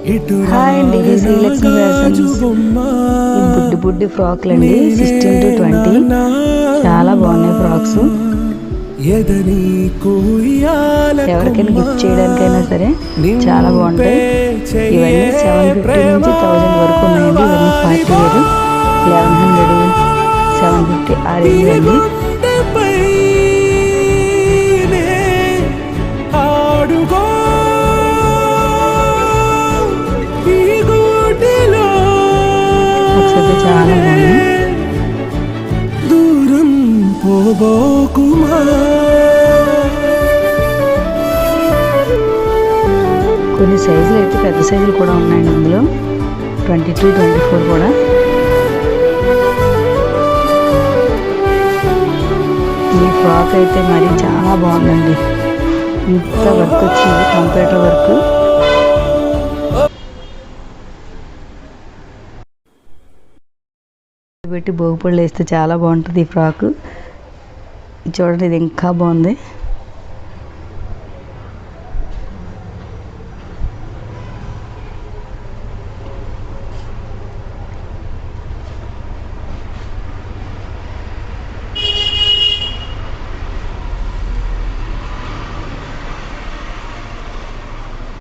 Hi అండి, Srilakshmi fashions. ఈ బుడ్డి బుడ్డి ఫ్రాక్లు అండి, 16 to 20. చాలా బాగున్నాయి ఫ్రాక్స్. ఎవరికైనా గిఫ్ట్ చేయడానికైనా సరే చాలా బాగుంటాయి. ఇవన్నీ 750 నుంచి 1000 వరకు ఉన్నాయండి. ఇవన్నీ పార్టీ వేరు. 1100, 750 ఆ రేంజ్ అండి. చాలా బాగుంది. దూరం పోబోకుమా. కొన్ని సైజులు అయితే పెద్ద సైజులు కూడా ఉన్నాయండి ఇందులో. 22, 24 కూడా. ఈ ఫ్రాక్ అయితే మరి చాలా బాగుందండి. ఇంత వర్క్ వచ్చింది, కంప్యూటర్ వర్క్. పెట్టి భోగిపళ్ళు వేస్తే చాలా బాగుంటుంది ఈ ఫ్రాక్. చూడండి, ఇది ఇంకా బాగుంది.